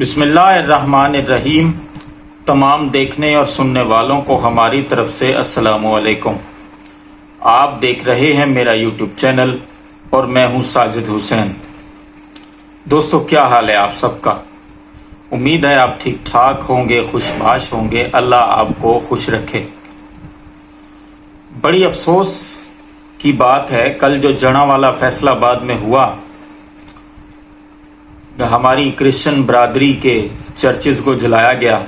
بسم اللہ الرحمن الرحیم۔ تمام دیکھنے اور سننے والوں کو ہماری طرف سے السلام علیکم۔ آپ دیکھ رہے ہیں میرا یوٹیوب چینل اور میں ہوں ساجد حسین۔ دوستو، کیا حال ہے آپ سب کا؟ امید ہے آپ ٹھیک ٹھاک ہوں گے، خوش باش ہوں گے۔ اللہ آپ کو خوش رکھے۔ بڑی افسوس کی بات ہے، کل جو جڑاں والا فیصل آباد میں ہوا، ہماری کرسچن برادری کے چرچز کو جلایا گیا،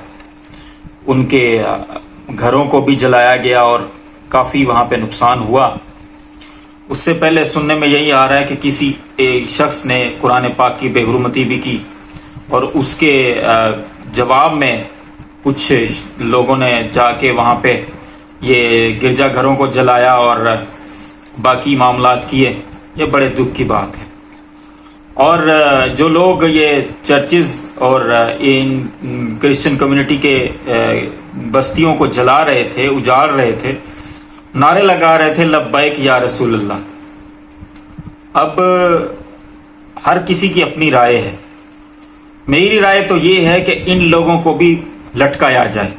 ان کے گھروں کو بھی جلایا گیا اور کافی وہاں پہ نقصان ہوا۔ اس سے پہلے سننے میں یہی آ رہا ہے کہ کسی ایک شخص نے قرآن پاک کی بے حرمتی بھی کی اور اس کے جواب میں کچھ لوگوں نے جا کے وہاں پہ یہ گرجا گھروں کو جلایا اور باقی معاملات کیے۔ یہ بڑے دکھ کی بات ہے۔ اور جو لوگ یہ چرچز اور ان کرسچن کمیونٹی کے بستیوں کو جلا رہے تھے، اجاڑ رہے تھے، نعرے لگا رہے تھے لبیک یا رسول اللہ، اب ہر کسی کی اپنی رائے ہے۔ میری رائے تو یہ ہے کہ ان لوگوں کو بھی لٹکایا جائے،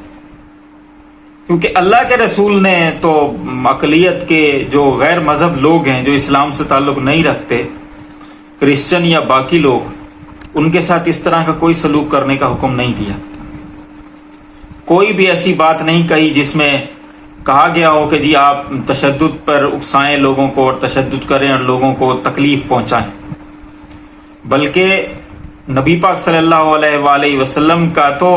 کیونکہ اللہ کے رسول نے تو اقلیت کے جو غیر مذہب لوگ ہیں، جو اسلام سے تعلق نہیں رکھتے، کرسچن یا باقی لوگ، ان کے ساتھ اس طرح کا کوئی سلوک کرنے کا حکم نہیں دیا۔ کوئی بھی ایسی بات نہیں کہی جس میں کہا گیا ہو کہ جی آپ تشدد پر اکسائیں لوگوں کو اور تشدد کریں اور لوگوں کو تکلیف پہنچائیں، بلکہ نبی پاک صلی اللہ علیہ وآلہ وسلم کا تو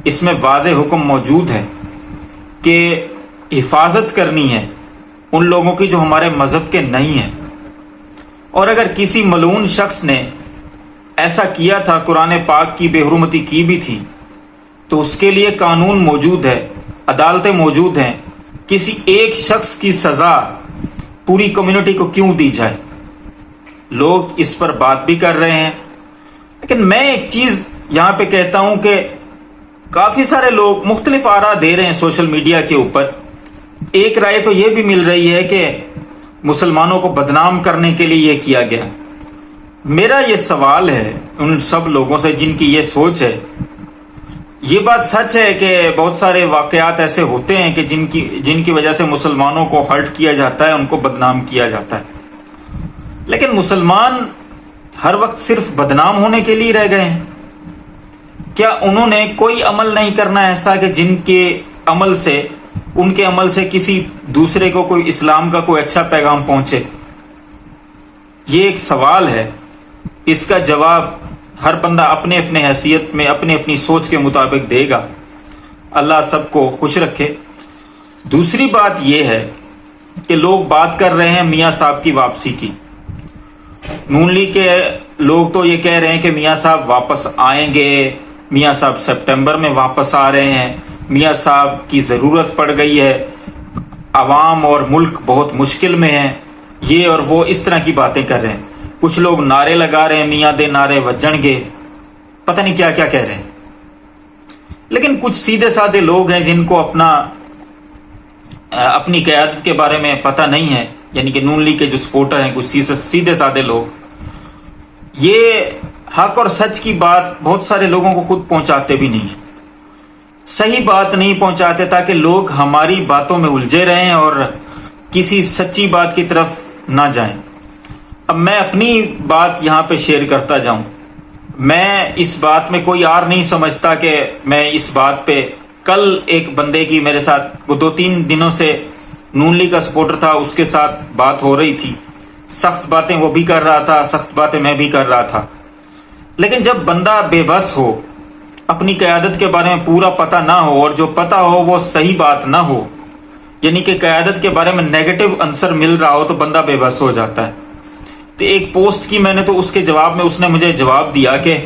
اس میں واضح حکم موجود ہے کہ حفاظت کرنی ہے ان لوگوں کی جو ہمارے مذہب کے نہیں ہیں۔ اور اگر کسی ملعون شخص نے ایسا کیا تھا، قرآن پاک کی بے حرمتی کی بھی تھی، تو اس کے لیے قانون موجود ہے، عدالتیں موجود ہیں۔ کسی ایک شخص کی سزا پوری کمیونٹی کو کیوں دی جائے؟ لوگ اس پر بات بھی کر رہے ہیں، لیکن میں ایک چیز یہاں پہ کہتا ہوں کہ کافی سارے لوگ مختلف آراء دے رہے ہیں سوشل میڈیا کے اوپر۔ ایک رائے تو یہ بھی مل رہی ہے کہ مسلمانوں کو بدنام کرنے کے لیے یہ کیا گیا۔ میرا یہ سوال ہے ان سب لوگوں سے جن کی یہ سوچ ہے، یہ بات سچ ہے کہ بہت سارے واقعات ایسے ہوتے ہیں کہ جن کی وجہ سے مسلمانوں کو ہرٹ کیا جاتا ہے، ان کو بدنام کیا جاتا ہے، لیکن مسلمان ہر وقت صرف بدنام ہونے کے لیے رہ گئے ہیں؟ کیا انہوں نے کوئی عمل نہیں کرنا ایسا کہ جن کے عمل سے، ان کے عمل سے کسی دوسرے کو کوئی اسلام کا کوئی اچھا پیغام پہنچے؟ یہ ایک سوال ہے، اس کا جواب ہر بندہ اپنے اپنے حیثیت میں اپنی اپنی سوچ کے مطابق دے گا۔ اللہ سب کو خوش رکھے۔ دوسری بات یہ ہے کہ لوگ بات کر رہے ہیں میاں صاحب کی واپسی کی۔ نون لیگ کے لوگ تو یہ کہہ رہے ہیں کہ میاں صاحب واپس آئیں گے، میاں صاحب سپٹمبر میں واپس آ رہے ہیں، میاں صاحب کی ضرورت پڑ گئی ہے، عوام اور ملک بہت مشکل میں ہیں، یہ اور وہ اس طرح کی باتیں کر رہے ہیں۔ کچھ لوگ نعرے لگا رہے ہیں، میاں دے نعرے وجن گے، پتہ نہیں کیا کیا کہہ رہے ہیں۔ لیکن کچھ سیدھے سادے لوگ ہیں جن کو اپنی قیادت کے بارے میں پتہ نہیں ہے، یعنی کہ نون لیگ کے جو سپورٹر ہیں، کچھ سیدھے سادے لوگ، یہ حق اور سچ کی بات بہت سارے لوگوں کو خود پہنچاتے بھی نہیں ہیں، صحیح بات نہیں پہنچاتے، تاکہ لوگ ہماری باتوں میں الجھے رہیں اور کسی سچی بات کی طرف نہ جائیں۔ اب میں اپنی بات یہاں پہ شیئر کرتا جاؤں۔ میں اس بات میں کوئی آر نہیں سمجھتا کہ میں اس بات پہ، کل ایک بندے کی میرے ساتھ، وہ 2-3 دنوں سے نون لیگ کا سپورٹر تھا، اس کے ساتھ بات ہو رہی تھی، سخت باتیں وہ بھی کر رہا تھا، سخت باتیں میں بھی کر رہا تھا۔ لیکن جب بندہ بے بس ہو، اپنی قیادت کے بارے میں پورا پتہ نہ ہو، اور جو پتہ ہو وہ صحیح بات نہ ہو، یعنی کہ قیادت کے بارے میں نیگیٹو آنسر مل رہا ہو، تو بندہ بے بس ہو جاتا ہے۔ تو ایک پوسٹ کی میں نے، تو اس کے جواب میں اس نے مجھے جواب دیا کہ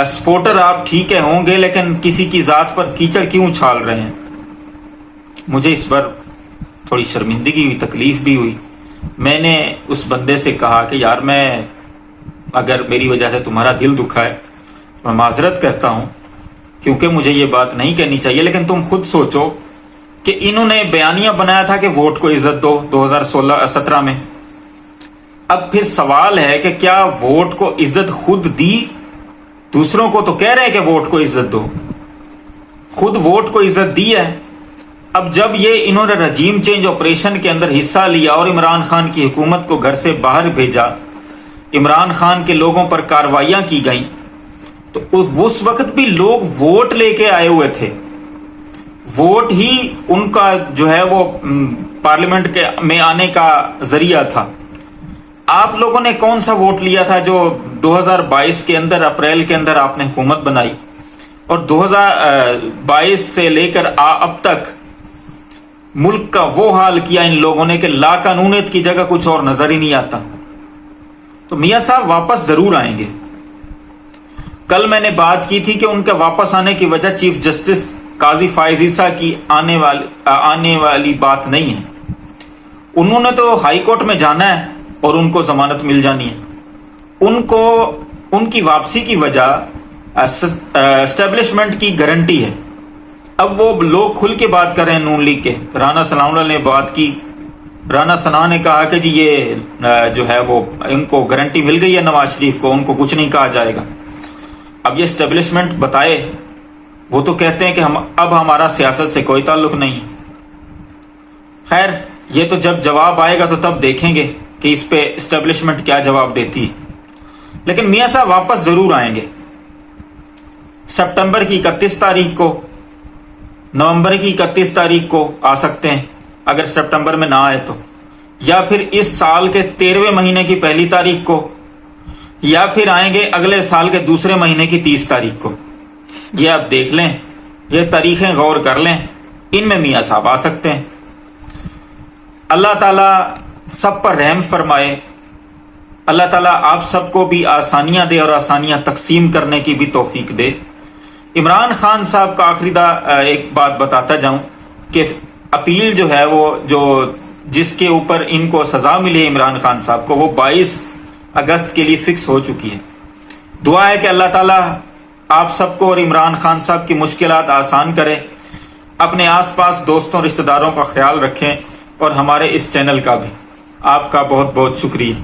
سپورٹر آپ ٹھیک ہے ہوں گے، لیکن کسی کی ذات پر کیچڑ کیوں اچھال رہے ہیں؟ مجھے اس پر تھوڑی شرمندگی ہوئی، تکلیف بھی ہوئی۔ میں نے اس بندے سے کہا کہ یار، میں اگر میری وجہ سے تمہارا دل دکھا ہے، میں معذرت کہتا ہوں، کیونکہ مجھے یہ بات نہیں کہنی چاہیے، لیکن تم خود سوچو کہ انہوں نے بیانیہ بنایا تھا کہ ووٹ کو عزت دو 2017 میں۔ اب پھر سوال ہے کہ کیا ووٹ کو عزت خود دی دوسروں کو تو کہہ رہے ہیں کہ ووٹ کو عزت دو، خود ووٹ کو عزت دی ہے۔ اب جب یہ انہوں نے رجیم چینج آپریشن کے اندر حصہ لیا اور عمران خان کی حکومت کو گھر سے باہر بھیجا، عمران خان کے لوگوں پر کارروائیاں کی گئیں، تو اس وقت بھی لوگ ووٹ لے کے آئے ہوئے تھے، ووٹ ہی ان کا جو ہے وہ پارلیمنٹ میں آنے کا ذریعہ تھا۔ آپ لوگوں نے کون سا ووٹ لیا تھا جو 2022 کے اندر اپریل کے اندر آپ نے حکومت بنائی، اور 2022 سے لے کر اب تک ملک کا وہ حال کیا ان لوگوں نے کہ لا قانونیت کی جگہ کچھ اور نظر ہی نہیں آتا۔ تو میاں صاحب واپس ضرور آئیں گے۔ کل میں نے بات کی تھی کہ ان کے واپس آنے کی وجہ چیف جسٹس قاضی فائز عیسیٰ کی آنے والی بات نہیں ہے، انہوں نے تو ہائی کورٹ میں جانا ہے اور ان کو ضمانت مل جانی ہے۔ ان کی واپسی کی وجہ اسٹیبلشمنٹ کی گارنٹی ہے۔ اب وہ لوگ کھل کے بات کر رہے ہیں، نون لیگ کے رانا ثناء اللہ نے بات کی، رانا ثناء نے کہا کہ جی یہ جو ہے وہ ان کو گارنٹی مل گئی ہے نواز شریف کو، ان کو کچھ نہیں کہا جائے گا۔ اب یہ اسٹیبلشمنٹ بتائے، وہ تو کہتے ہیں کہ اب ہمارا سیاست سے کوئی تعلق نہیں ہے۔ خیر، یہ تو جب جواب آئے گا تو تب دیکھیں گے کہ اس پہ اسٹیبلشمنٹ کیا جواب دیتی ہے۔ لیکن میاں صاحب واپس ضرور آئیں گے۔ سپٹمبر کی 31 تاریخ کو، نومبر کی 31 تاریخ کو آ سکتے ہیں اگر سپٹمبر میں نہ آئے تو، یا پھر اس سال کے 13ویں مہینے کی 1 تاریخ کو، یا پھر آئیں گے اگلے سال کے دوسرے مہینے کی 30 تاریخ کو۔ یہ آپ دیکھ لیں، یہ تاریخیں غور کر لیں، ان میں میاں صاحب آ سکتے ہیں۔ اللہ تعالیٰ سب پر رحم فرمائے، اللہ تعالیٰ آپ سب کو بھی آسانیاں دے اور آسانیاں تقسیم کرنے کی بھی توفیق دے۔ عمران خان صاحب کا آخری ایک بات بتاتا جاؤں کہ اپیل جو ہے وہ جس کے اوپر ان کو سزا ملی ہے عمران خان صاحب کو، وہ 22 اگست کے لیے فکس ہو چکی ہے۔ دعا ہے کہ اللہ تعالیٰ آپ سب کو اور عمران خان صاحب کی مشکلات آسان کرے۔ اپنے آس پاس دوستوں رشتہ داروں کا خیال رکھیں، اور ہمارے اس چینل کا بھی۔ آپ کا بہت بہت شکریہ۔